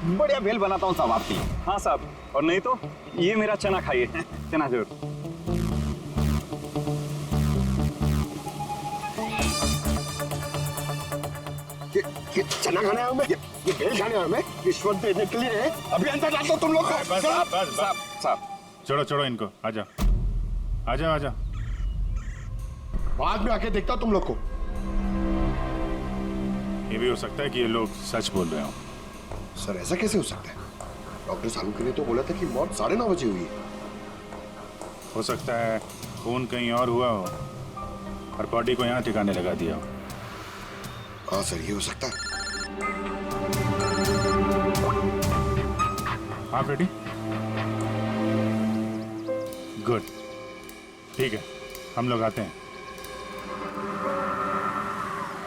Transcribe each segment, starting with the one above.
बढ़िया भेल बनाता हूँ साहब आपकी। हाँ साहब, और नहीं तो ये मेरा चना खाइए, चना जरूर। ये चना खाने आया हूं मैं, ये भेल खाने आया हूं मैं, रिश्वत देने के लिए। अभी अंदर डाल दो तुम लोग को। बस साहब साहब छोड़ो छोड़ो इनको, आजा आजा आजा। बाद में आके देखता हूं तुम लोग को। ये भी हो सकता है कि ये लोग सच बोल रहे हो। सर ऐसा कैसे हो सकता है? डॉक्टर सालुंके ने तो बोला था कि मौत 9:30 बजे हुई है। हो सकता है खून कहीं और हुआ हो और बॉडी को यहाँ ठिकाने लगा दिया हो। हाँ सर, ये हो सकता है। आप रेडी? गुड, ठीक है, हम लोग आते हैं।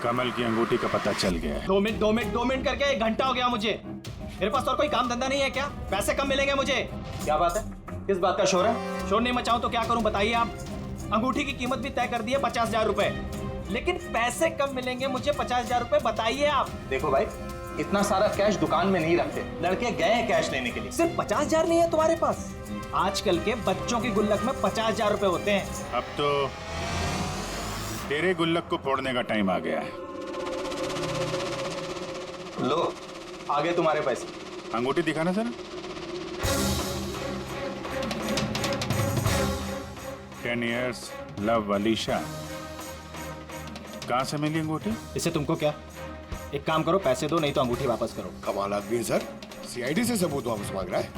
कमल की अंगूठी का पता चल गया है। 2 मिनट करके 1 घंटा हो गया मुझे। मेरे पास और कोई काम धंधा नहीं है क्या? पैसे कम मिलेंगे मुझे? क्या बात है? किस बात का शोर है? शोर नहीं मचाऊं तो क्या करूं बताइए आप? अंगूठी की कीमत भी तय कर दी है 50,000 रुपए, लेकिन पैसे कम मिलेंगे मुझे 50,000 रुपए, बताइए आप। देखो भाई, इतना सारा कैश दुकान में नहीं रखते, लड़के गए हैं कैश लेने के लिए। सिर्फ 50,000 नहीं है तुम्हारे पास? आजकल के बच्चों की गुल्लक में 50,000 रुपए होते हैं। अब तो तेरे गुल्लक को फोड़ने का टाइम आ गया है। लो, आगे तुम्हारे पैसे। अंगूठी दिखाना जरा। 10 years लव अलीशा। कहाँ से मिली अंगूठी? इससे तुमको क्या? एक काम करो, पैसे दो, नहीं तो अंगूठी वापस करो। कमाल आदमी है सर, सीआईडी से सबूत वापस मांग रहा है।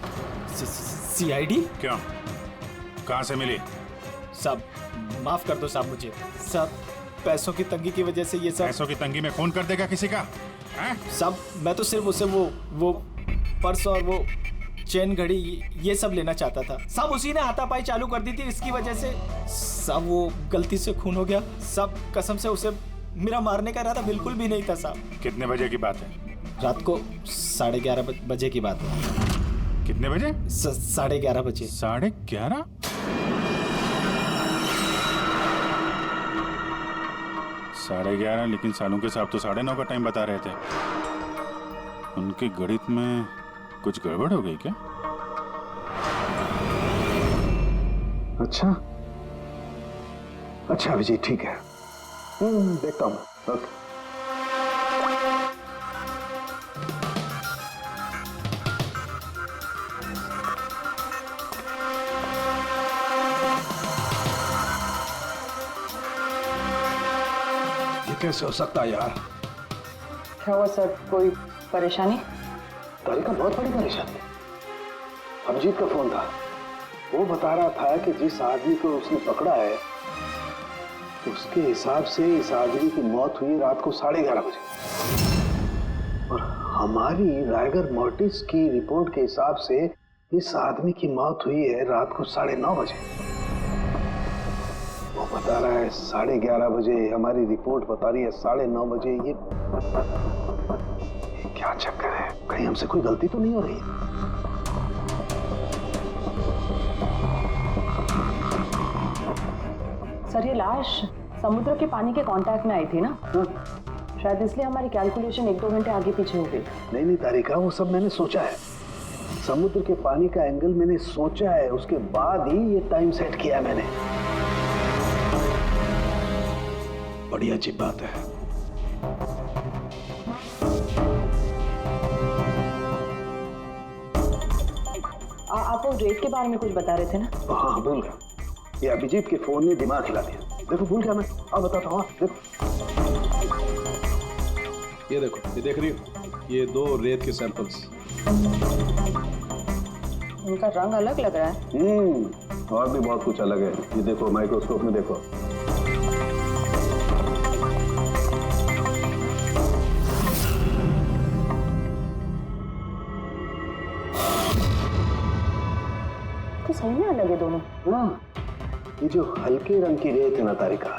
सीआईडी? क्यों, कहाँ से मिली? साहब माफ कर दो साहब मुझे। साहब पैसों की तंगी की वजह से ये सब। पैसों की तंगी में खून कर देगा किसी का? साहब मैं तो सिर्फ उसे वो पर्स और वो चेन घड़ी ये सब लेना चाहता था साहब। उसी ने हाथापाई चालू कर दी थी, इसकी वजह से साहब वो गलती से खून हो गया साहब। कसम से उसे मेरा मारने का इरादा बिल्कुल भी नहीं था साहब। कितने बजे की बात है? रात को 11:30 बजे की बात है। कितने बजे? 11:30 बजे। 11:30? साढ़े 11, लेकिन सालुंके साहब तो 9:30 का टाइम बता रहे थे। उनके गणित में कुछ गड़बड़ हो गई क्या? अच्छा अभिजीत, ठीक है, देखता हूँ। ओके। कैसे हो सकता है यार? क्या हुआ सर, कोई परेशानी? तारिका बहुत बड़ी परेशानी है। अभिजीत का फोन था, वो बता रहा था कि जिस आदमी को उसने पकड़ा है उसके हिसाब से इस आदमी की मौत हुई रात को 11:30 बजे, और हमारी रायगर मोर्टिस की रिपोर्ट के हिसाब से इस आदमी की मौत हुई है रात को 9:30 बजे। वो बता रहा है 11:30 बजे, हमारी रिपोर्ट बता रही है 9:30 बजे। ये क्या चक्कर है? कहीं हमसे कोई गलती तो नहीं हो रही? सर ये लाश समुद्र के पानी के कांटेक्ट में आई थी ना, शायद इसलिए हमारी कैलकुलेशन 1-2 घंटे आगे पीछे हो गई। नहीं तारिका, वो सब मैंने सोचा है। समुद्र के पानी का एंगल मैंने सोचा है, उसके बाद ही ये टाइम सेट किया है मैंने। बड़ी अच्छी बात है। आप वो रेट के बारे में कुछ बता रहे थे ना? हाँ भूल गया, ये अभिजीत के फोन ने दिमाग हिला दिया। देखो भूल गया मैं, अब बताता हूँ। देखो ये देखो, ये देख रही हो, ये 2 रेत के सैंपल्स। उनका रंग अलग लग रहा है। और भी बहुत कुछ अलग है। ये देखो, माइक्रोस्कोप में देखो। तो सही में अलग है दोनों। हाँ, ये जो हल्के रंग की रेत है ना तारिका,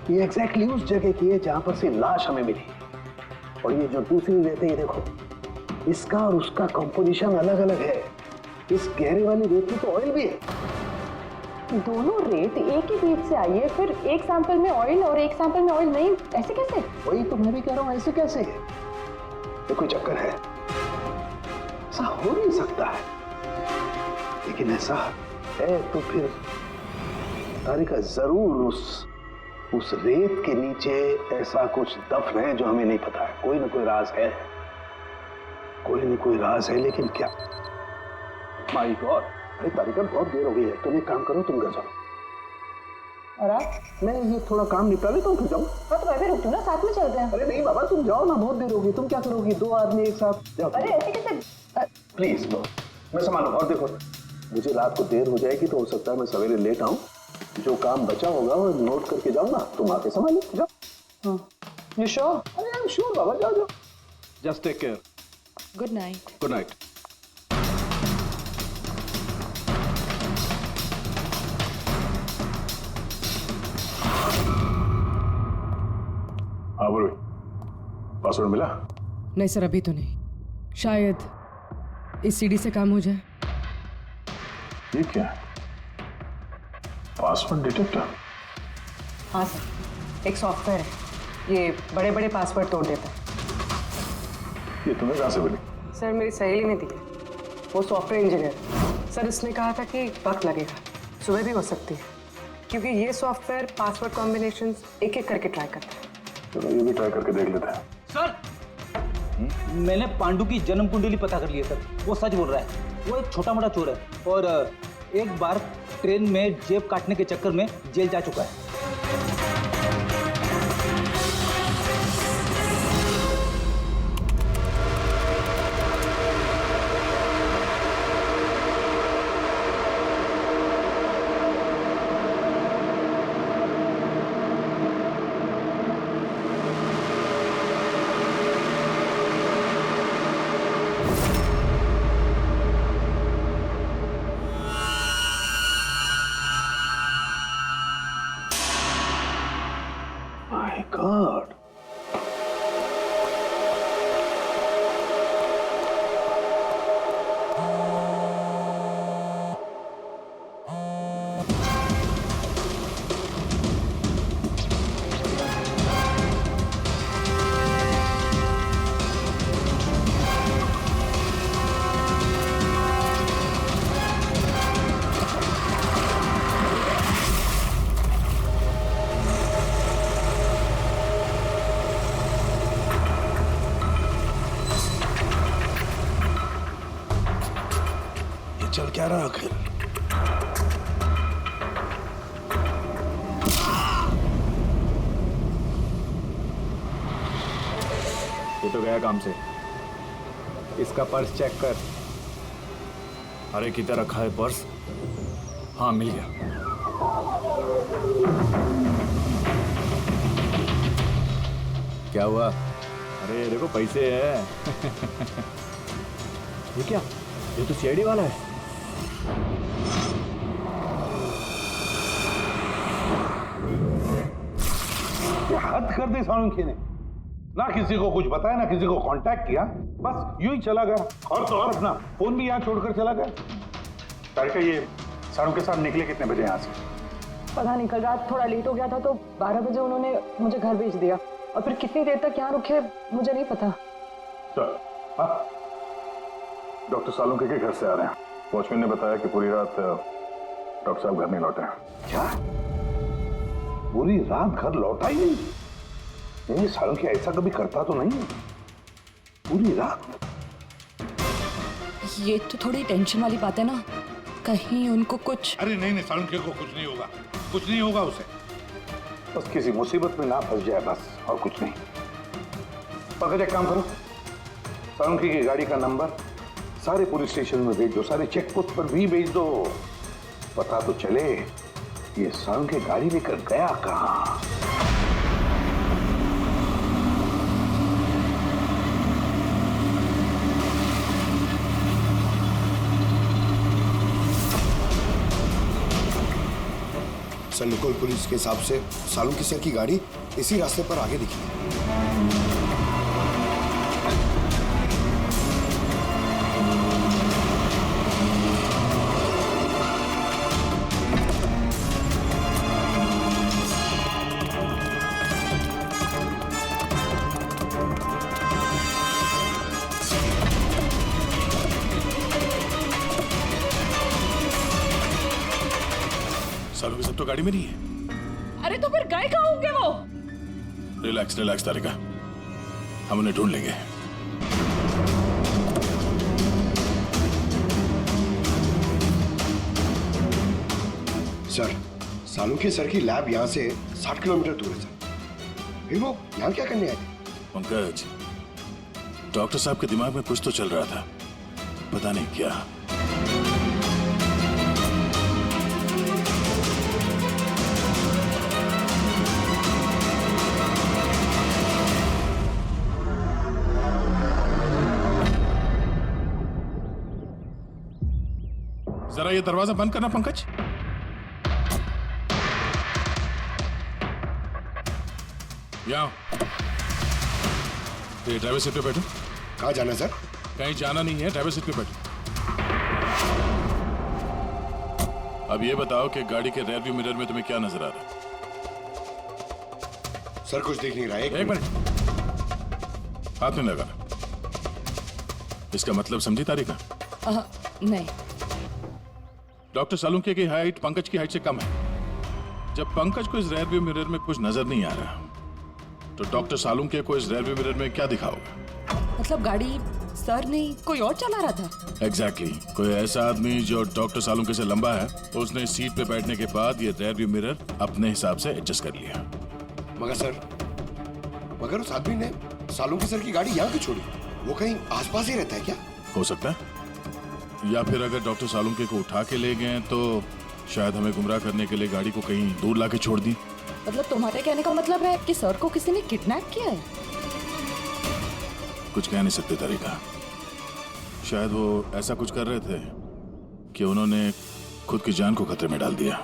ये एग्जैक्टली उस जगह की है जहां पर से लाश हमें मिली। और ये जो दूसरी रेत है, ये देखो, इसका और उसका कंपोजिशन अलग अलग है। इस गहरे वाली रेत में तो ऑयल भी है। दोनों रेत एक ही बीज से आई है, फिर एक सैंपल में ऑयल और एक सैंपल में ऑयल नहीं, ऐसे कैसे? वही तो मैं भी कह रहा हूँ, ऐसे कैसे? ये कोई चक्कर है। ऐसा हो नहीं सकता है, लेकिन ऐसा है तो फिर तारिका जरूर उस रेत के नीचे ऐसा कुछ दफन है जो हमें नहीं पता है। कोई ना कोई राज है, कोई ना कोई राज है, लेकिन क्या? माय गॉड, अरे तारिका बहुत देर हो गई है, तुम एक काम करो, तुम घर जाओ और आप मैं ये थोड़ा काम निपटा लेता हूँ, फिर जाऊँ। हाँ तो मैं भी रुकती हूँ ना, साथ में चलते हैं। अरे नहीं बाबा, तुम जाओ ना, बहुत देर होगी। तुम क्या करोगी, दो आदमी एक साथ जाओ। अरे ऐसे कैसे? प्लीज नो, मैं संभालू। और देखो, मुझे रात को देर हो जाएगी तो हो सकता है मैं सवेरे लेट आऊँ। जो काम बचा होगा वो नोट करके जाओ ना, तुम आके संभालो, जाओ। You sure? अरे आई एम श्योर बाबा, जाओ जाओ। Just take care. Good night. Good night. हाँ बोलो, पासवर्ड मिला? नहीं सर, अभी तो नहीं। शायद इस सीडी से काम हो जाए। ये क्या है? Password detector? हाँ सर, एक सॉफ्टवेयर है, ये बड़े बड़े पासवर्ड तोड़ देता है। ये तुम्हें कहाँ से मिली? सर मेरी सहेली ने दी है, वो सॉफ्टवेयर इंजीनियर। सर इसने कहा था कि वक्त लगेगा, सुबह भी हो सकती है, क्योंकि ये सॉफ्टवेयर पासवर्ड कॉम्बिनेशंस एक एक करके ट्राई करता है। चलो ये भी ट्राई करके देख लेते हैं। सर मैंने पांडु की जन्म कुंडली पता कर ली है सर। वो सच बोल रहा है, वो एक छोटा मोटा चोर है और एक बार ट्रेन में जेब काटने के चक्कर में जेल जा चुका है। माय गॉड, चल क्या रहा आखिर? ये तो गया काम से। इसका पर्स चेक कर। अरे किधर रखा है पर्स? हाँ मिल गया। क्या हुआ? अरे देखो पैसे है। ये क्या? ये तो सीआईडी वाला है। हद कर दी सालुंखे ने, ना किसी को कुछ बताया, ना किसी को कांटेक्ट किया, बस यूं ही चला गया। और तो और अपना फोन भी यहाँ छोड़कर चला गया। तारिका ये सालुंखे साहब निकले कितने बजे यहाँ से? पता नहीं, कल रात थोड़ा लेट हो गया था तो 12 बजे उन्होंने मुझे घर भेज दिया, और फिर कितनी देर तक यहाँ रुके मुझे नहीं पता। चल, हाँ डॉक्टर सालुंखे के घर से आ रहे हैं। वॉचमैन ने बताया कि पूरी रात डॉक्टर साहब घर नहीं लौटे हैं। क्या पूरी रात घर लौटा ही नहीं? नहीं, सालुंखे ऐसा कभी करता तो नहीं। पूरी रात? ये तो थोड़ी टेंशन वाली बात है ना, कहीं उनको कुछ। अरे नहीं नहीं, सालुंखे को कुछ नहीं होगा, कुछ नहीं होगा उसे। बस किसी मुसीबत में ना फंस जाए, बस, और कुछ नहीं। पंकज एक काम करो, सालुंखे की गाड़ी का नंबर सारे पुलिस स्टेशन में भेज दो, सारे चेक पोस्ट पर भी भेज दो। पता तो चले ये सालुंखे गाड़ी लेकर गया कहां। सर लोकल पुलिस के हिसाब से सालुंखे सर की गाड़ी इसी रास्ते पर आगे दिखी। सालों के सब तो गाड़ी में नहीं है। अरे तो फिर गए कहाँ होंगे वो? रिलैक्स रिलैक्स तारिका, हम उन्हें ढूंढ लेंगे। सर, सालुंखे सर की लैब यहाँ से 60 किलोमीटर दूर है सर। फिर वो यहाँ क्या करने आए थे? पंकज, डॉक्टर साहब के दिमाग में कुछ तो चल रहा था, पता नहीं क्या। जरा ये दरवाजा बंद करना पंकज। यहाँ ये ड्राइवर सीट पे बैठो। कहाँ जाना है सर? कहीं जाना नहीं है, ड्राइवर सीट पे बैठो। अब ये बताओ कि गाड़ी के रेयर व्यू मिरर में तुम्हें क्या नजर आ रहा है? सर कुछ दिख नहीं रहा है। एक मिनट, हाथ में लगा। इसका मतलब समझी तारिका? नहीं। डॉक्टर सालुंखे की हाइट पंकज की हाइट से कम है। जब पंकज को इस रेयर व्यू मिरर में कुछ नजर नहीं आ रहा, तो डॉक्टर सालुंखे को इस रेयर व्यू मिरर में क्या दिखाओगे? मतलब गाड़ी सर नहीं कोई और चला रहा था? एग्जैक्टली कोई ऐसा आदमी जो डॉक्टर सालुंखे से लंबा है, उसने सीट पे बैठने के बाद ये रेयर व्यू मिरर अपने हिसाब से एडजस्ट कर लिया। मगर उस आदमी ने सालुंखे सर की गाड़ी यहाँ क्यों छोड़ी? वो कहीं आसपास ही रहता है क्या? हो सकता है, या फिर अगर डॉक्टर सालुंखे को उठा के ले गए तो शायद हमें गुमराह करने के लिए गाड़ी को कहीं दूर लाके छोड़ दी। मतलब तुम्हारे कहने का मतलब है कि सर को किसी ने किडनैप किया है? कुछ कह नहीं सकते तरीका। शायद वो ऐसा कुछ कर रहे थे कि उन्होंने खुद की जान को खतरे में डाल दिया।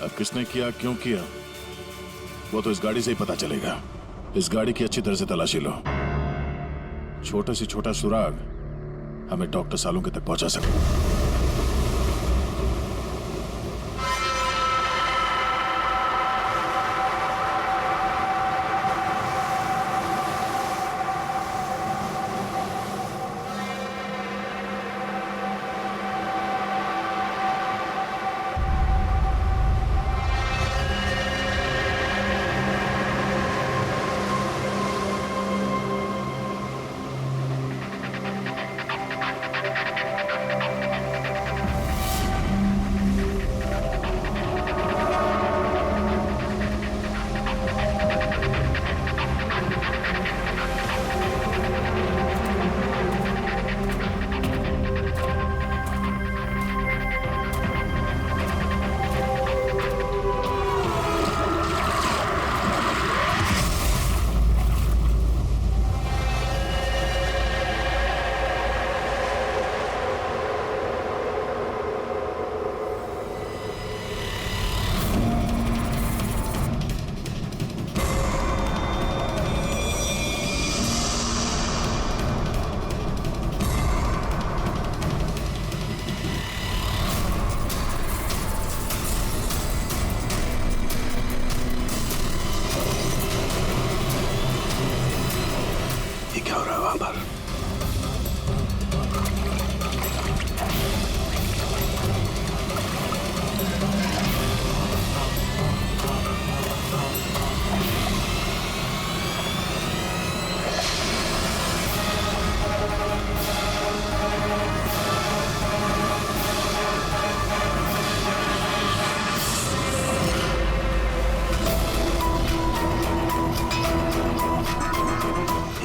अब किसने किया, क्यों किया, वो तो इस गाड़ी से ही पता चलेगा। इस गाड़ी की अच्छी तरह से तलाशी लो। छोटा से छोटा सुराग हमें डॉक्टर सालुंखे तक पहुंचा सके।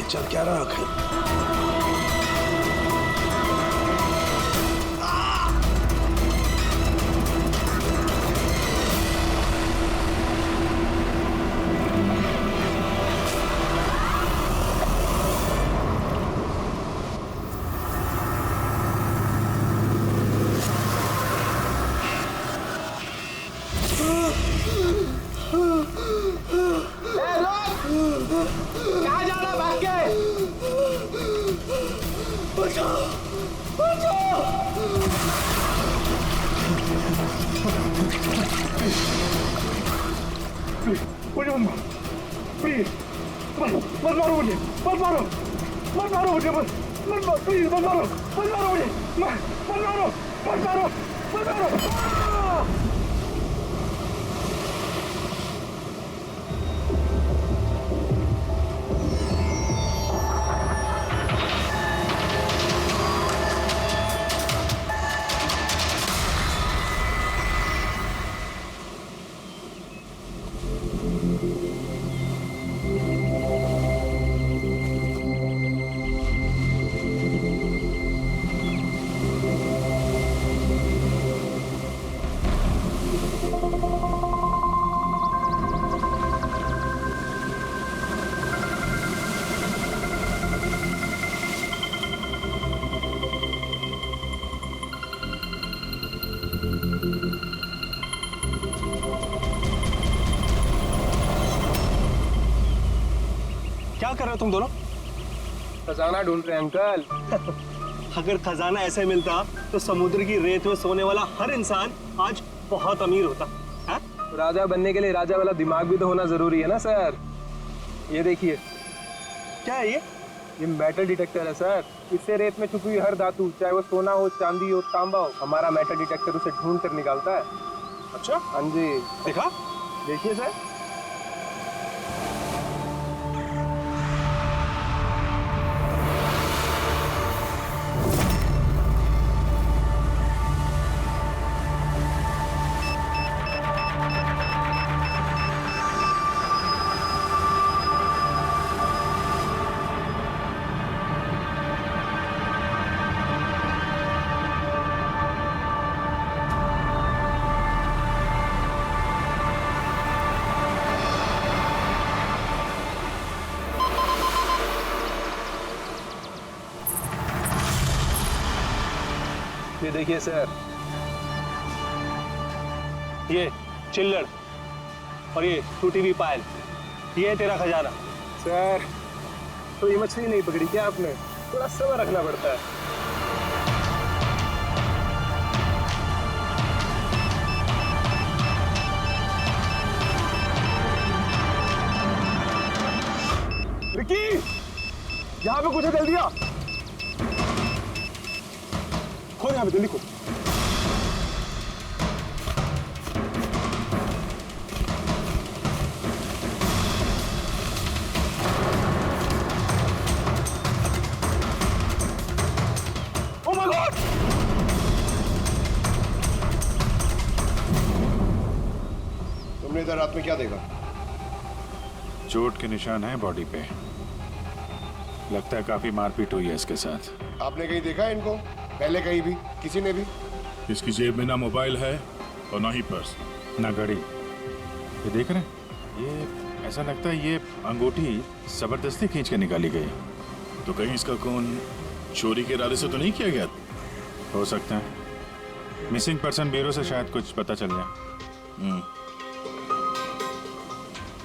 चल क्या रहा आखिर? कर रहे हो तुम दोनों? खजाना ढूंढ रहे हैं अंकल। अगर खजाना ऐसे मिलता तो समुद्र की रेत में सोने वाला हर इंसान आज बहुत अमीर होता है? राजा बनने के लिए राजा वाला दिमाग भी तो होना जरूरी है ना सर। ये देखिए, क्या है ये? ये मेटल डिटेक्टर है सर। इससे रेत में छुपी हुई हर धातु, चाहे वो सोना हो, चांदी हो, तांबा हो, हमारा मेटल डिटेक्टर उसे ढूंढ कर निकालता है। अच्छा, हाँ जी, देखा? देखिए सर। ये देखिए सर, ये चिल्लड़ और ये टूटी हुई पायल, ये है तेरा खजाना। सर तो ये मछली नहीं पकड़ी क्या आपने? थोड़ा सब्र रखना पड़ता है। विक्की, यहाँ पे कुछ है, जल्दी आ। खोल यहाँ पे, जल्दी खोल। Oh my God! तुमने इधर रात में क्या देखा? चोट के निशान हैं बॉडी पे। लगता है काफी मारपीट हुई है इसके साथ। आपने कहीं देखा है इनको पहले? कहीं भी किसी ने भी? इसकी जेब में ना मोबाइल है और ना ही पर्स, ना घड़ी। ये देख रहे हैं, ये ऐसा लगता है ये अंगूठी जबरदस्ती खींच के निकाली गई। तो कहीं इसका खून चोरी के इरादे से तो नहीं किया गया? हो सकता है। मिसिंग पर्सन ब्यूरो से शायद कुछ पता चल जाए।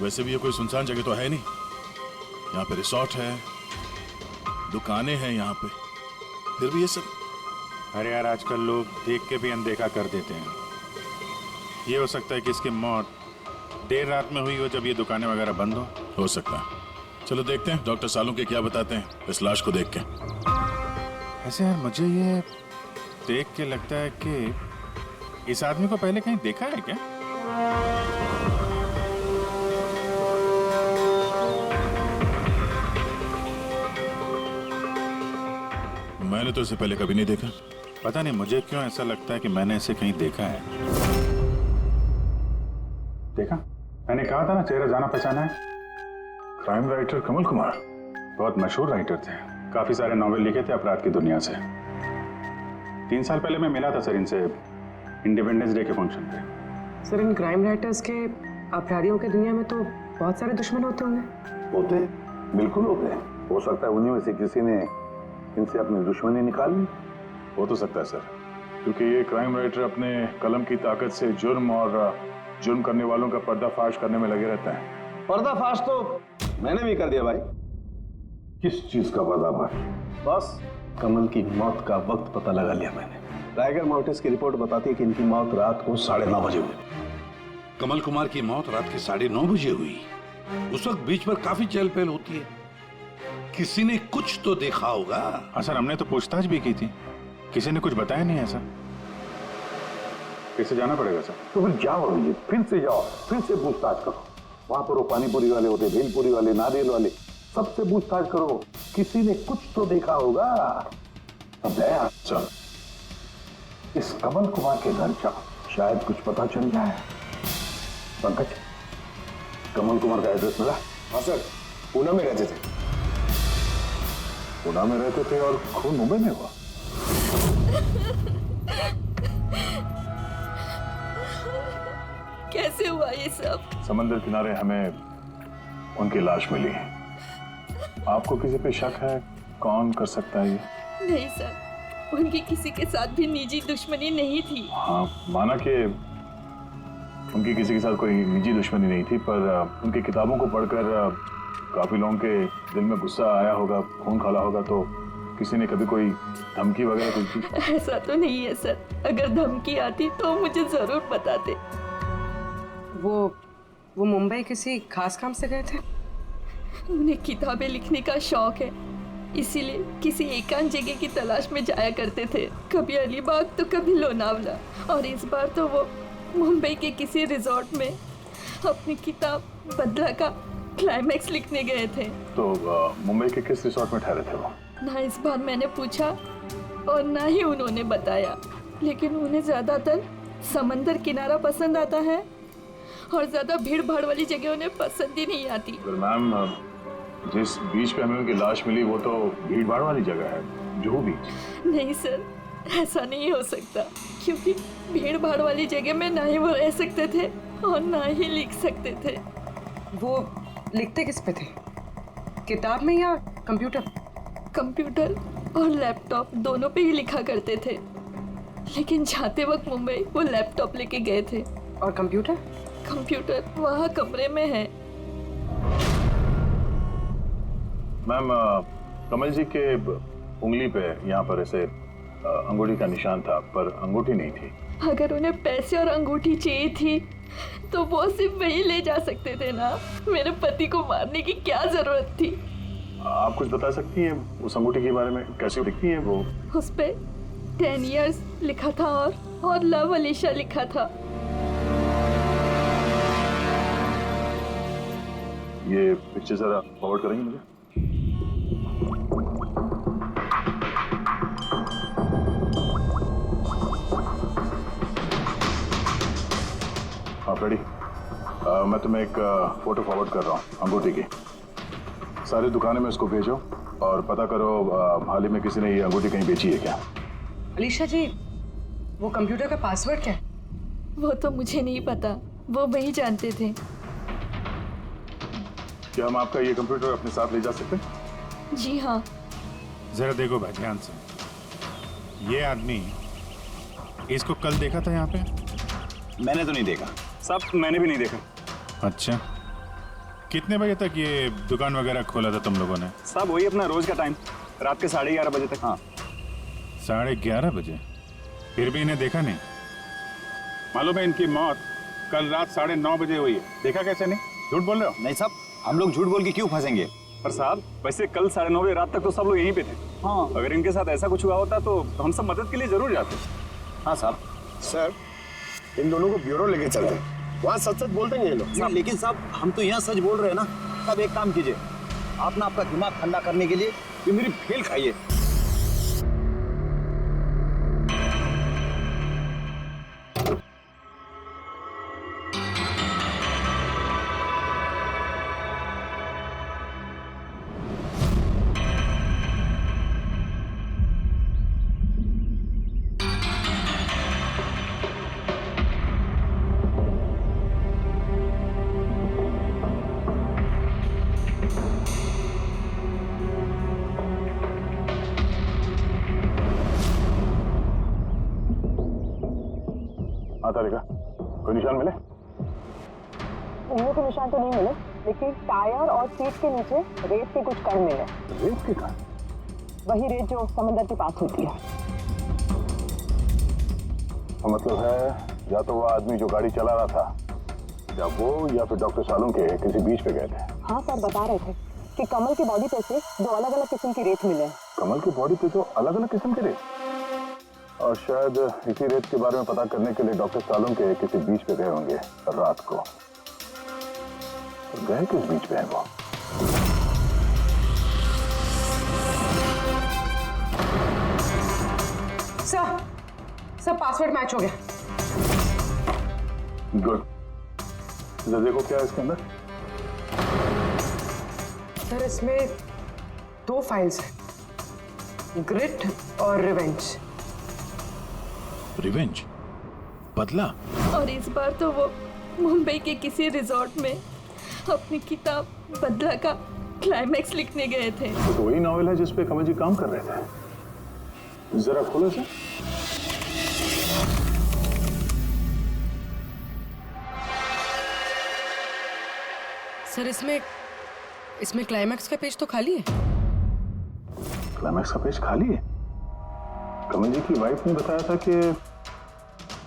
वैसे भी ये कोई सुनसान जगह तो है नहीं। यहाँ पे रिसोर्ट है, दुकानें हैं यहाँ पे, फिर भी ये सब। अरे यार, आजकल लोग देख के भी अनदेखा कर देते हैं। ये हो सकता है कि इसकी मौत देर रात में हुई हो, जब ये दुकानें वगैरह बंद हो सकता है। चलो देखते हैं डॉक्टर सालुंके क्या बताते हैं इस लाश को देख के। ऐसे यार, मुझे ये देख के लगता है कि इस आदमी को पहले कहीं देखा है क्या? मैंने तो इसे पहले कभी नहीं देखा। पता नहीं मुझे क्यों ऐसा लगता है कि मैंने इसे कहीं देखा है। देखा, मैंने कहा था ना, चेहरा जाना पहचाना है। क्राइम राइटर कमल कुमार बहुत मशहूर राइटर थे, काफी सारे नॉवेल लिखे थे अपराध की दुनिया से। 3 साल पहले मैं मिला था सर इनसे इंडिपेंडेंस डे के फंक्शन पे। सर, इन क्राइम राइटर्स के अपराधियों की दुनिया में तो बहुत सारे दुश्मन होते होंगे। होते, बिल्कुल होते हैं। हो सकता है उन्हीं में से किसी ने इनसे अपनी दुश्मनी निकाल ली। हो तो सकता है सर, क्योंकि ये क्राइम राइटर अपने कलम की ताकत से जुर्म और जुर्म करने वालों का पर्दाफाश करने में लगे रहते हैं। पर्दाफाश तो मैंने भी कर दिया भाई। किस चीज का पर्दाफाश? बस कमल की मौत का वक्त पता लगा लिया मैंने। टाइगर मोर्टिस की रिपोर्ट बताती है कि इनकी मौत रात को 9:30 बजे हुई। कमल कुमार की मौत रात के 9:30 बजे हुई। उस वक्त बीच पर काफी चहल पहल होती है। किसी ने कुछ तो देखा होगा। हाँ सर, हमने तो पूछताछ भी की थी, किसी ने कुछ बताया नहीं ऐसा। कैसे जाना पड़ेगा सर? तो फिर जाओ अभिजीत, फिर से जाओ, फिर से पूछताछ करो। वहां पर वो पानीपुरी वाले होते, भेलपुरी वाले, नारियल वाले, सबसे पूछताछ करो। किसी ने कुछ तो देखा होगा। अब दया सर, इस कमल कुमार के घर जाओ, शायद कुछ पता चल जाए। पंकज, कमल कुमार का एड्रेस मिला? हाँ सर, पूना में रहते थे। पुणे में रहते थे और खून मुंबई में हुआ। कैसे हुआ ये सब? समंदर किनारे हमें उनकी लाश मिली। आपको किसी पे शक है? कौन कर सकता है ये? नहीं सर, उनकी किसी के साथ भी निजी दुश्मनी नहीं थी। हाँ, माना कि उनकी किसी के साथ कोई निजी दुश्मनी नहीं थी, पर उनकी किताबों को पढ़कर काफी लोगों के दिल में गुस्सा आया होगा, खून खौला होगा, तो किसी ने कभी कोई धमकी वगैरह कुछ दी? ऐसा तो नहीं है सर, अगर धमकी आती तो मुझे जरूर बताते। वो मुंबई किसी खास काम से गए थे? उन्हें किताबें लिखने का शौक है, इसीलिए किसी एकांत जगह की तलाश में जाया करते थे, कभी अलीबाग तो कभी लोनावला, और इस बार तो वो मुंबई के किसी रिजॉर्ट में अपनी किताब बदला का क्लाइमैक्स लिखने गए थे। तो मुंबई के किस रिसोर्ट में ठहरे थे वो? ना इस बार मैंने पूछा और ना ही उन्होंने बताया, लेकिन उन्हें ज्यादातर समंदर किनारा पसंद आता है और ज्यादा भीड़ भाड़ वाली जगह उन्हें पसंद ही नहीं आती। मैम, जिस बीच पे हमें उनकी लाश मिली वो तो भीड़ भाड़ वाली जगह है, जुहू बीच। नहीं सर, ऐसा नहीं हो सकता, क्योंकि भीड़ भाड़ वाली जगह में ना ही वो रह सकते थे और ना ही लिख सकते थे। वो लिखते किस पे थे, किताब में या कंप्यूटर? कंप्यूटर और लैपटॉप दोनों पे ही लिखा करते थे, लेकिन जाते वक्त मुंबई वो लैपटॉप लेके गए थे। और कंप्यूटर? कंप्यूटर वहाँ कमरे में है। मैम, कमल जी के उंगली पे यहाँ पर ऐसे अंगूठी का निशान था, पर अंगूठी नहीं थी। अगर उन्हें पैसे और अंगूठी चाहिए थी तो वो सिर्फ वही ले जा सकते थे ना, मेरे पति को मारने की क्या जरूरत थी? आप कुछ बता सकती हैं उस अंगूठी के बारे में, कैसे दिखती है वो? उस पे 10 years लिखा था और लव अलीशा लिखा था। ये पिक्चर जरा फॉरवर्ड करेंगे मुझे? आप रेडी? मैं तुम्हें एक फोटो फॉरवर्ड कर रहा हूँ अंगूठी की। सारी दुकानें में उसको भेजो और पता करो हाल ही में किसी ने ये अंगूठी कहीं बेची है क्या। अलीशा जी, वो कंप्यूटर का पासवर्ड क्या है? वो तो मुझे नहीं पता, वो वही जानते थे। क्या हम आपका ये कंप्यूटर अपने साथ ले जा सकते हैं? जी हाँ। जरा देखो भाई ध्यान से, ये आदमी, इसको कल देखा था यहाँ पे? मैंने तो नहीं देखा साहब, मैंने भी नहीं देखा। अच्छा, कितने बजे तक ये दुकान वगैरह खोला था तुम लोगों ने? साहब वही अपना रोज का टाइम, रात के 11:30 बजे तक। हाँ, 11:30 बजे? फिर भी इन्हें देखा नहीं? मालूम है इनकी मौत कल रात 9:30 बजे हुई है। देखा कैसे नहीं? झूठ बोल रहे हो? नहीं साहब, हम लोग झूठ बोल के क्यों फंसेंगे? पर साहब वैसे कल 9:30 बजे रात तक तो सब लोग यहीं पे थे। हाँ, अगर इनके साथ ऐसा कुछ हुआ होता तो हम सब मदद के लिए जरूर जाते। हाँ साहब। सर, इन दोनों को ब्यूरो लेके चलते हैं, वहाँ सच सच बोलते हैं ये लोग। लेकिन साहब हम तो यहाँ सच बोल रहे हैं ना। साहब एक काम कीजिए, आप ना आपका दिमाग ठंडा करने के लिए ये मेरी भेल खाइए। आता रहेगा, कोई निशान मिले? उंगलियों के निशान तो नहीं मिले, लेकिन टायर और सीट के नीचे रेत के कुछ कण मिले। रेत के कण? वही रेत जो समंदर के पास होती है। तो मतलब है या तो वो आदमी जो गाड़ी चला रहा था, या वो या फिर डॉक्टर सालून के किसी बीच पे गए थे। हाँ सर, बता रहे थे कि कमल की बॉडी पे से 2 अलग-अलग किस्म की रेत मिले। कमल की बॉडी पे तो अलग अलग किस्म की रेत, और शायद इसी रेत के बारे में पता करने के लिए डॉक्टर सालून के किसी बीच पे गए होंगे रात को। तो गए किस बीच पे है वो? सर पासवर्ड मैच हो गया। गुड। जरा देखो क्या है इसके अंदर। सर इसमें 2 फाइल्स हैं, ग्रिट और रिवेंज। रिवेंज? बदला? और इस बार तो वो मुंबई के किसी रिजॉर्ट में अपनी किताब बदला का क्लाइमैक्स लिखने गए थे। तो वही नॉवेल है जिस पे कमल जी काम कर रहे थे। जरा खोलो से। सर इसमें इसमें क्लाइमैक्स का पेज तो खाली है। क्लाइमैक्स का पेज खाली है? कमल जी की वाइफ ने बताया था कि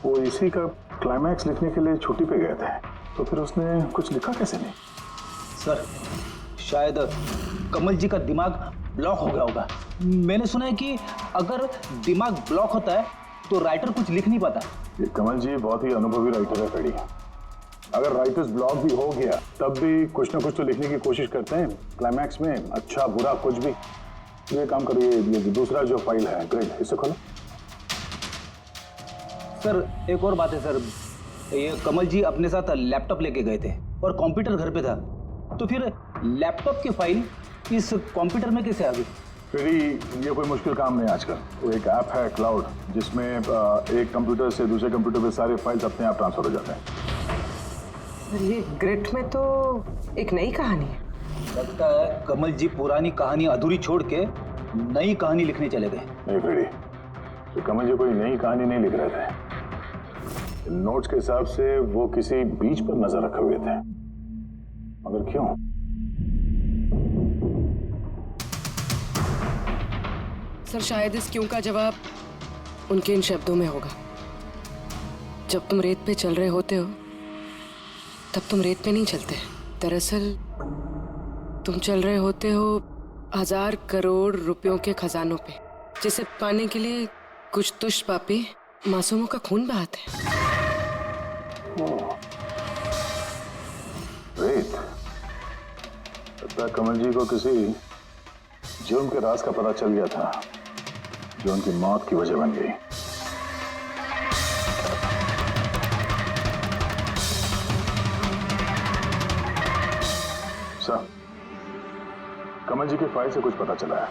वो इसी का क्लाइमैक्स लिखने के लिए छुट्टी पे गए थे, तो फिर उसने कुछ लिखा कैसे नहीं? सर शायद कमल जी का दिमाग ब्लॉक हो गया होगा। मैंने सुना है कि अगर दिमाग ब्लॉक होता है तो राइटर कुछ लिख नहीं पाता। ये कमल जी बहुत ही अनुभवी राइटर है फ्रेडी। अगर राइटर्स ब्लॉक भी हो गया तब भी कुछ ना कुछ तो लिखने की कोशिश करते हैं क्लाइमैक्स में, अच्छा बुरा कुछ भी। ये काम करो, ये दूसरा जो फाइल है ग्रिड, इसे खोलो। सर एक और बात है सर, ये कमल जी अपने साथ लैपटॉप लेके गए थे और कंप्यूटर घर पे था, तो फिर लैपटॉप की फाइल इस कंप्यूटर में कैसे आ गई? फिर ये कोई मुश्किल काम नहीं आजकल। वो एक ऐप है क्लाउड, जिसमें एक कंप्यूटर से दूसरे कंप्यूटर पे सारे फाइल्स अपने आप ट्रांसफर हो जाते हैं। ये ग्रिड में तो एक नई कहानी है। लगता है कमल जी पुरानी कहानी अधूरी छोड़ के नई कहानी लिखने चले गए। नहीं फ्रेडी, तो कमल जी कोई नई कहानी नहीं लिख रहे थे। नोट्स के हिसाब से वो किसी बीच पर नजर रखे हुए थे, मगर क्यों? सर शायद इस क्यों का जवाब उनके इन शब्दों में होगा। जब तुम रेत पे चल रहे होते हो तब तुम रेत पे नहीं चलते। दरअसल तुम चल रहे होते हो 1000 करोड़ रुपयों के खजानों पे, जिसे पाने के लिए कुछ दुष्ट पापी मासूमों का खून बहाते हैं। रेत? लगता है कमल जी को किसी जुर्म के राज का पता चल गया था जो उनकी मौत की वजह बन गई। सर, कमल जी के फाइल से कुछ पता चला है।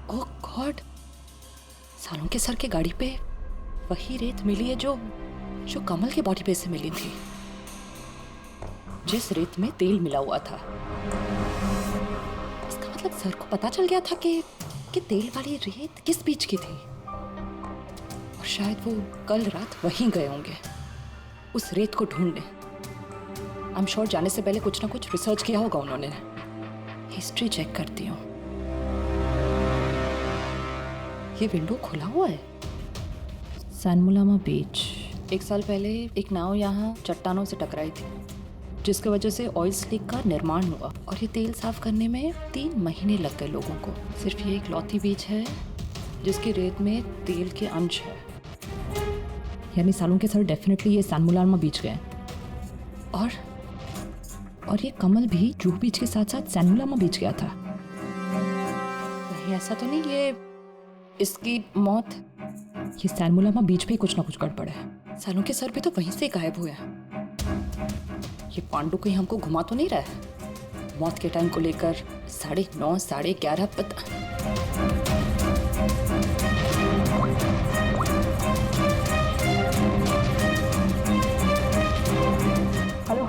ओह गॉड, सालों के सर के गाड़ी पे वही रेत मिली है जो कमल के बॉडी पे से मिली थी, जिस रेत में तेल मिला हुआ था। इसका मतलब सर को पता चल गया था कि तेल वाली रेत किस बीच की थी, और शायद वो कल रात वहीं गए होंगे उस रेत को ढूंढने। आई एम श्योर जाने से पहले कुछ ना कुछ रिसर्च किया होगा उन्होंने। हिस्ट्री चेक करती हूँ। ये विंडो खुला हुआ है। सैनमुलामा बीच। 1 साल पहले एक नाव यहाँ चट्टानों से टकराई थी, जिसकी वजह से ऑयल स्लिक का निर्माण हुआ, और ये तेल साफ करने में 3 महीने लग गए लोगों को। सिर्फ ये इकलौती बीच है जिसकी रेत में तेल के अंश है। यानी सालों के सर डेफिनेटली ये सैनमुलामा बीच गए, और ये कमल भी जूहू बीच के साथ साथ सैनमुलामा बीच गया था। नहीं, ऐसा तो नहीं ये इसकी मौत, ये सैनमुलामा बीच पे कुछ ना कुछ गड़बड़ है। सालों के सर भी तो वहीं से गायब हुए हैं। ये पांडु कहीं हमको घुमा तो नहीं रहा है मौत के टाइम को लेकर? 9:30 11:30 पता। Hello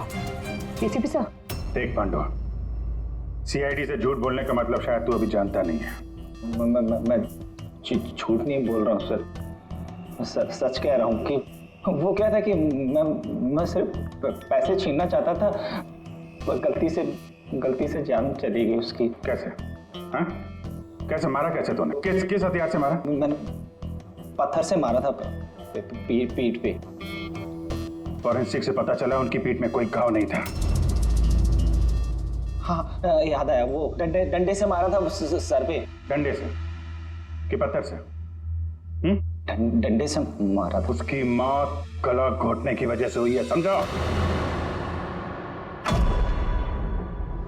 ACP sir. देख पांडु, सीआईडी से झूठ बोलने का मतलब शायद तू अभी जानता नहीं है। मैं झूठ नहीं बोल रहा हूँ सर, सच कह रहा हूँ कि वो क्या था कि मैं सिर्फ पैसे छीनना चाहता था, पर गलती से जान चली गई उसकी। कैसे? हाँ? कैसे मारा? कैसे तूने? किस हथियार से मारा? मैंने पत्थर से मारा था, पीठ पे। फॉरेंसिक से पता चला उनकी पीठ में कोई घाव नहीं था। हाँ याद आया, वो डंडे से मारा था सर पे। डंडे से कि पत्थर से? डंडे से मारा था। उसकी मौत गला घोटने की वजह से हुई है, समझो?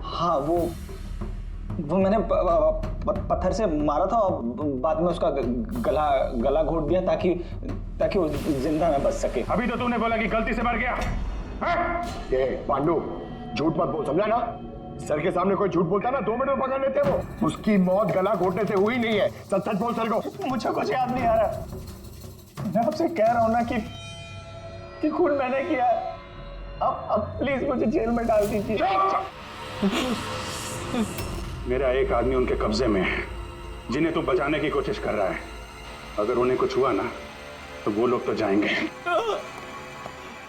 हाँ वो मैंने पत्थर से मारा था और बाद में उसका गला घोट दिया ताकि वो जिंदा न बच सके। अभी तो तूने बोला कि गलती से मर गया। ये पांडु झूठ मत बोल, समझा ना? सर के सामने कोई झूठ बोलता ना 2 मिनट में पकड़ लेते वो। उसकी मौत गला घोटने से हुई नहीं है। सच बोल सर को। मुझे कुछ याद नहीं आ रहा। मैं आपसे कह रहा हूँ ना कि खून मैंने किया। अब प्लीज मुझे जेल में डाल दीजिए। मेरा एक आदमी उनके कब्जे में है जिन्हें तू बचाने की कोशिश कर रहा है। अगर उन्हें कुछ हुआ ना तो वो लोग तो जाएंगे,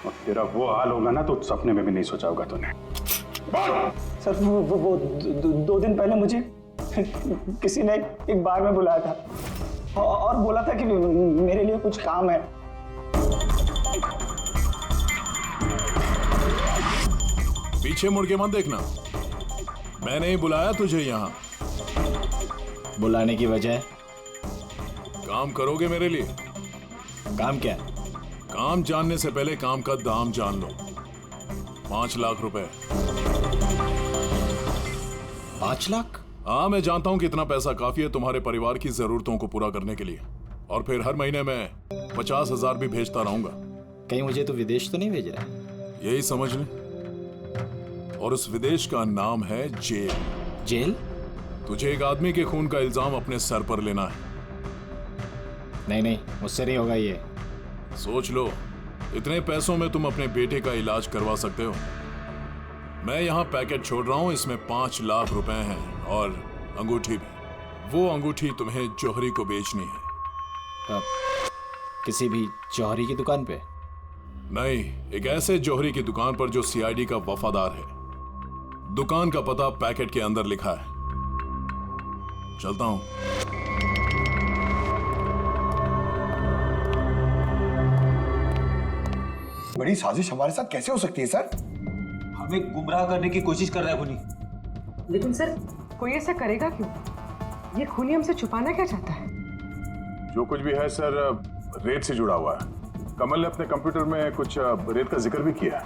और तेरा वो हाल होगा ना तो सपने में भी नहीं सोचा होगा तूने। सर वो 2 दिन पहले मुझे किसी ने एक बार में बुलाया था और बोला था कि मेरे लिए कुछ काम है। पीछे मुड़ के मत देखना, मैंने ही बुलाया तुझे यहाँ। बुलाने की वजह? काम करोगे मेरे लिए? काम क्या? काम जानने से पहले काम का दाम जान लो। 5 लाख रुपए। 5 लाख? हाँ, मैं जानता हूँ कि इतना पैसा काफी है तुम्हारे परिवार की जरूरतों को पूरा करने के लिए, और फिर हर महीने में 50,000 भी भेजता रहूंगा। कहीं मुझे तो विदेश तो नहीं भेज रहा? यही समझ ले, और उस विदेश का नाम है जेल। जेल? तुझे एक आदमी के खून का इल्जाम अपने सर पर लेना है। नहीं, मुझसे नहीं होगा ये। सोच लो, इतने पैसों में तुम अपने बेटे का इलाज करवा सकते हो। मैं यहाँ पैकेट छोड़ रहा हूँ, इसमें 5 लाख रुपए हैं और अंगूठी भी। वो अंगूठी तुम्हें जौहरी को बेचनी है। किसी भी जौहरी की दुकान पे? नहीं, एक ऐसे जौहरी की दुकान पर जो सीआईडी का वफादार है। दुकान का पता पैकेट के अंदर लिखा है। चलता हूं। बड़ी साजिश हमारे साथ कैसे हो सकती है सर? हमें गुमराह करने की कोशिश कर रहा है खूनी। लेकिन सर, कोई ऐसा करेगा क्यों? ये खूनी हमसे छुपाना क्या चाहता है? जो कुछ भी है सर, रेत से जुड़ा हुआ है। कमल ने अपने कंप्यूटर में कुछ रेत का जिक्र भी किया है।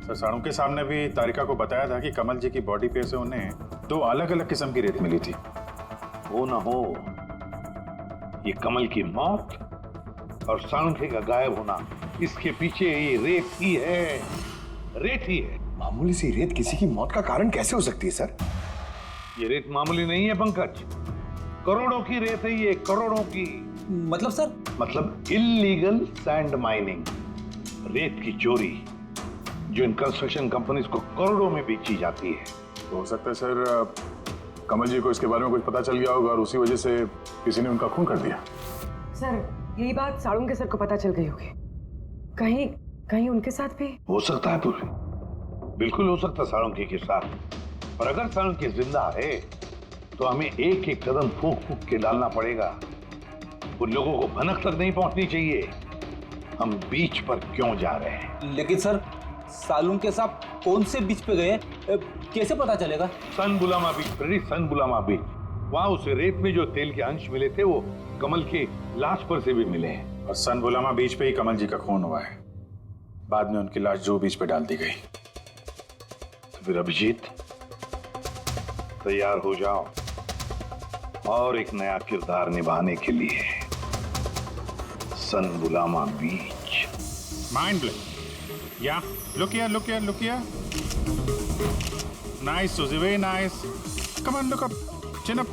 सर, साड़ों के सामने भी तारिका को बताया था कि कमल जी की बॉडी पे से उन्हें 2 अलग अलग किस्म की रेत मिली थी। हो ना हो, ये कमल की मौत और साळुंखे का गायब होना, इसके पीछे ये रेत ही है। रेत ही है। मामूली सी रेत किसी की मौत का कारण कैसे हो सकती है सर? ये रेत मामूली नहीं है पंकज, करोड़ों की रेत है ये, करोड़ों की। मतलब सर? मतलब इल्लीगल सैंड माइनिंग, रेत की चोरी, जो इन कंस्ट्रक्शन कंपनीज को करोड़ों में बेची जाती है। तो हो सकता है सर कमल जी को इसके बारे में कुछ पता चल गया होगा और उसी वजह से किसी ने उनका खून कर दिया। सर, यही बात साड़ुंग के सर को पता चल गई होगी। कहीं उनके साथ भी हो सकता है पूरी, बिल्कुल हो सकता है साळुंखे के साथ। और अगर साळुंखे जिंदा है तो हमें एक एक कदम फूंक फूंक के डालना पड़ेगा। उन लोगों को भनक तक नहीं पहुंचनी चाहिए हम बीच पर क्यों जा रहे हैं। लेकिन सर, साळुंखे साहब कौन से बीच पे गए, कैसे पता चलेगा? सन बुलामा बीच, सन बुलामा बीच। वहां उस रेत में जो तेल के अंश मिले थे वो कमल के लाश पर से भी मिले हैं। और सन बुलामा बीच पे ही कमल जी का खून हुआ है। बाद में उनकी लाश जो बीच पे डाल दी गई। तो फिर अभिजीत, तैयार हो जाओ और एक नया किरदार निभाने के लिए। सन बुलामा बीच। Mind blowing. Yeah, look here. Nice, Suzy, very nice. Come on, look up. Chin up.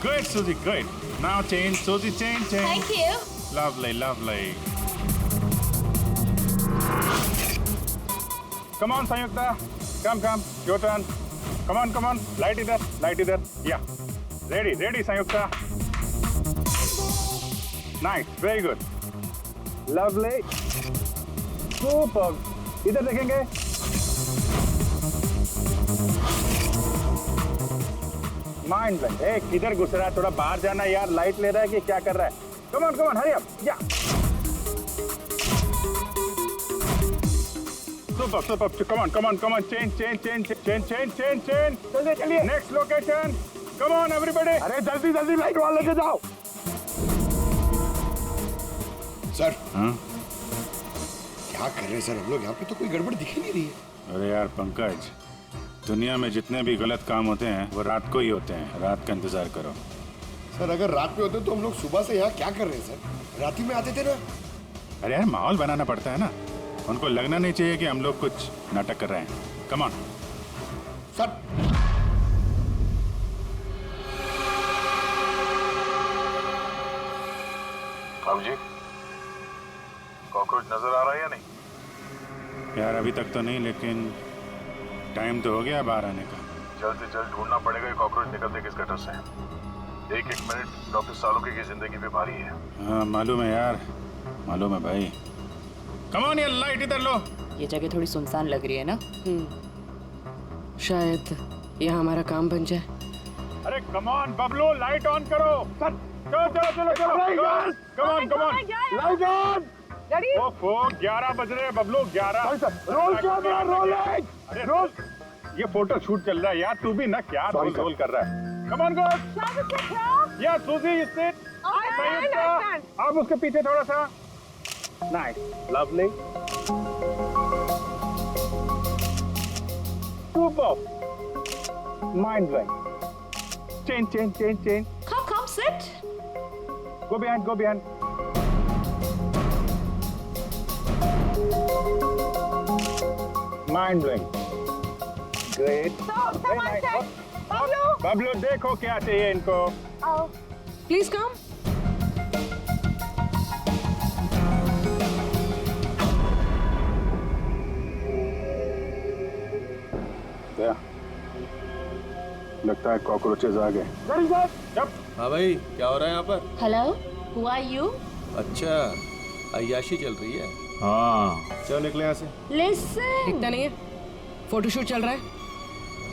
Good, Suzy, good. Now change, Suzy, change. Thank you. Lovely. Come on, Sanyukta. Come. Your turn. Come on. Light either. Yeah. Ready, Sanyukta. Nice, very good. Lovely. Super. इधर देखेंगे। Mind blank. किधर घुस रहा है? थोड़ा बाहर जाना यार। लाइट ले रहा है कि क्या कर रहा है? Come on hurry up. या सुपर। Come on change. चलिए next location. Come on everybody. अरे जल्दी लाइट वाला लेके जाओ। सर, क्या कर रहे हैं सर हम लोग? यहाँ पे तो कोई गड़बड़ दिख ही नहीं रही है। अरे यार पंकज, दुनिया में जितने भी गलत काम होते हैं वो रात को ही होते हैं। रात का इंतजार करो। सर, अगर रात में होते तो हम लोग सुबह से यहाँ क्या कर रहे हैं सर? रात ही में आते थे ना। अरे यार, माहौल बनाना पड़ता है ना। उनको लगना नहीं चाहिए कि हम लोग कुछ नाटक कर रहे हैं। Come on sir. जी, कॉकरोच नजर आ रहा है या नहीं? यार अभी तक तो नहीं, लेकिन टाइम तो हो गया बाहर आने का। जल्द से जल्द ढूंढना पड़ेगा ये कॉकरोच निकलते किस गटर से। एक एक मिनट डॉक्टर सालुंके की जिंदगी पे भारी है। हाँ मालूम है यार, मालूम है भाई। कम ऑन ये लाइट इधर लो। ये जगह थोड़ी सुनसान लग रही है ना? शायद यहाँ हमारा काम बन जाए। अरे come on Bablu, light on करो। चलो चलो चलो चलो, come on come on, light on. ओफो 11 बज रहे हैं बबलू, 11। Roll camera rolling. अरे रोल, ये फोटो शूट चल रहा है यार, तू भी ना क्या रोल कर रहा है। Come on good. या सूजी यू सिट। अब उसके पीछे थोड़ा सा। Nice, lovely, super, mind blowing. Change. Come, sit. Go behind. Mind blowing. Great. Very nice. Bablu देखो क्या चाहिए इनको। Please come. लगता है कॉकरोचेज आ गए। हाँ भाई, क्या हो रहा है यहाँ पर? Hello, who are you? अच्छा, अय्याशी चल रही है। हाँ चलो निकले यहाँ से। Listen. दिखता नहीं है, फोटोशूट चल रहा है।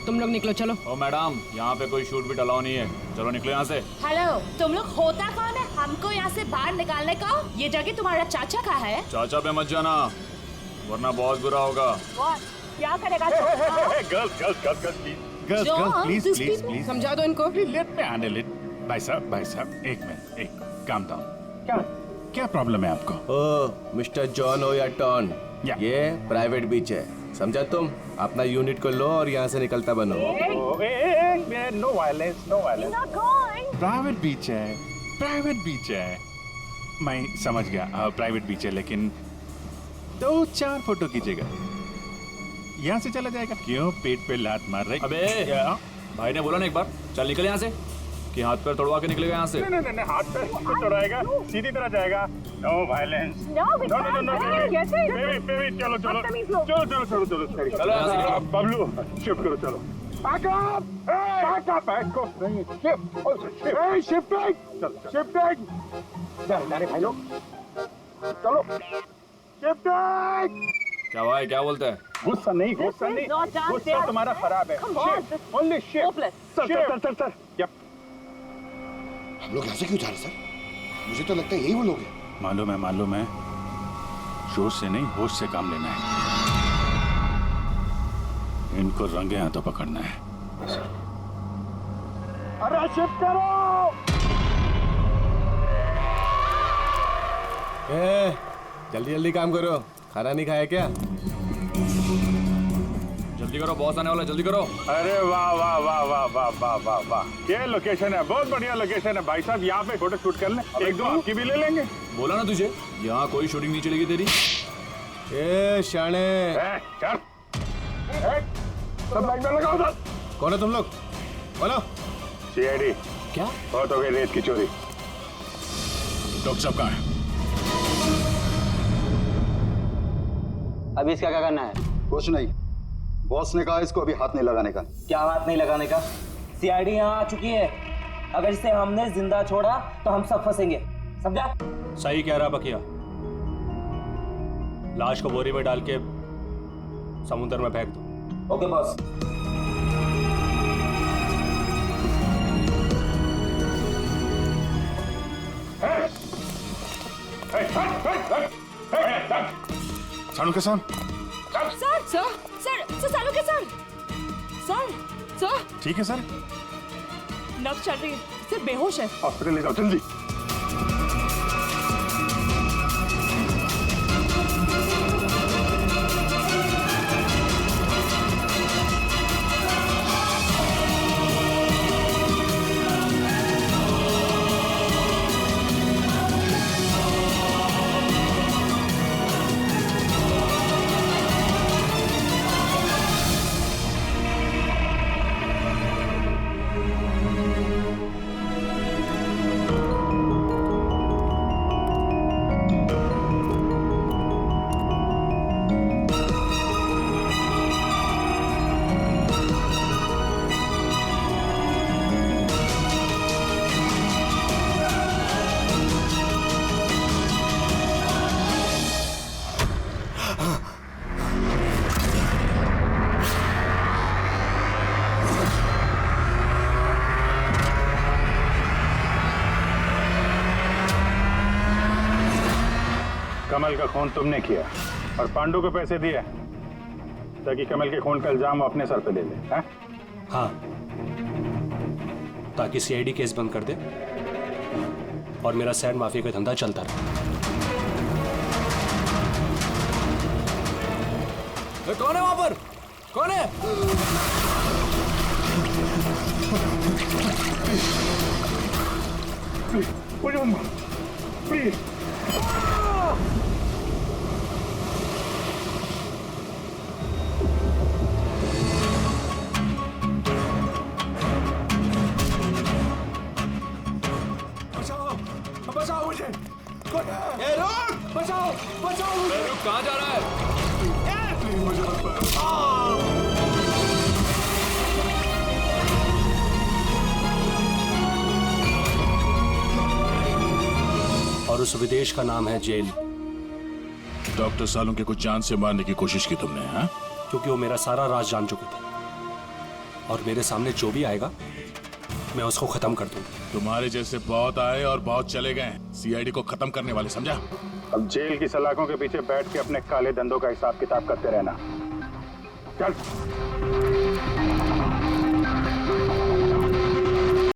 तुम लोग निकलो, चलो। ओ मैडम, यहाँ पे कोई शूट भी अलाउ नहीं है, चलो निकलो यहाँ से। हेलो, तुम लोग होता कौन है हमको यहाँ से बाहर निकालने का? ये जगह तुम्हारा चाचा का है? चाचा पे मत जाना, वरना बहुत बुरा होगा। क्या करेगा? गर्ल्स प्लीज समझा दो इनको। Let me handle it. भाई साहब एक मिनट, एक काम डाउन। क्या प्रॉब्लम है आपको? ओ मिस्टर जॉन हो या टॉन, या। ये प्राइवेट बीच है, समझा तुम? अपना यूनिट को लो और यहाँ से निकलता बनो। No violence, no violence. Private beach है। मैं समझ गया, प्राइवेट बीच है, लेकिन 2-4 फोटो कीजिएगा। यहाँ से चला जाएगा। क्यों पेट पे लात मार रहे? अबे भाई ने बोला ना एक बार, चल निकल यहाँ से, कि हाथ पैर तोड़वा के निकलेगा यहाँ से। नहीं, हाथ पैर से तोड़ाएगा, सीधी तरह जाएगा। No violence. नो बेबी, चलो। बबलू शिफ्ट करो, चलो। शिफ्टिंग। जाने भाई लोग, चलो। शिफ्टिंग। क्या भाई, क्या बोलते हैं? गुस्सा नहीं, गुस्सा तुम्हारा खराब है। Only shift. सर। यप। हम लोग यहाँ से क्यों जा रहे सर? मुझे तो लगता है यही वो लोग हैं। मालूम है। जोश से नहीं, होश से काम लेना है। इनको रंगे हाथों पकड़ना है। अरे शिफ्ट करो। जल्दी काम करो, खाना नहीं खाया क्या? जल्दी करो, बॉस आने वाला, जल्दी करो। अरे वाह, क्या लोकेशन है, बहुत बढ़िया लोकेशन है भाई साहब। यहाँ पे फोटो शूट कर लें, 1-2 आपकी भी ले लेंगे। बोला ना तुझे, यहाँ कोई शूटिंग नहीं चलेगी तेरी। शाणे, चल। सब लाइन में लगाओ सर। कौन है तुम लोग? बोलो। CID। क्या? बहुत हो गई रेत की चोरी। डॉक्टर साहब कहाँ है? अभी इसका क्या करना है? कुछ नहीं, बॉस ने कहा इसको अभी हाथ नहीं लगाने का। क्या हाथ नहीं लगाने का? CID यहाँ आ चुकी है, अगर इसे हमने जिंदा छोड़ा तो हम सब फंसेंगे, समझा? सही कह रहा बकिया, लाश को बोरी में डाल के समुद्र में फेंक दो। Okay boss. सालुंके साहब। Sir Salunke sir. ठीक है सर। नब्ज चल रही है, सर बेहोश है। हॉस्पिटल ले जाओ जल्दी। कमल का खून तुमने किया और पांडु को पैसे दिए ताकि कमल के खून का इल्जाम वो अपने सर पे ले ले, हैं? हाँ, ताकि सीआईडी केस बंद कर दे और मेरा सैंड माफिया का धंधा चलता रहे। कौन है वहां पर? कौन है? प्लीज बचाओ मुझे। बचाओ बचाओ मुझे। कहाँ जा रहा है? प्लीज मुझे मत मारो। और उस विदेश का नाम है जेल। डॉक्टर सालुंके को जान से मारने की कोशिश की तुमने, हाँ? क्योंकि वो मेरा सारा राज जान चुके थे और मेरे सामने जो भी आएगा मैं उसको खत्म कर दूंगा। तुम्हारे जैसे बहुत आए और बहुत चले गए, सीआईडी को खत्म करने वाले, समझा? अब जेल की सलाखों के पीछे बैठ के अपने काले धंधों का हिसाब किताब करते रहना। चल।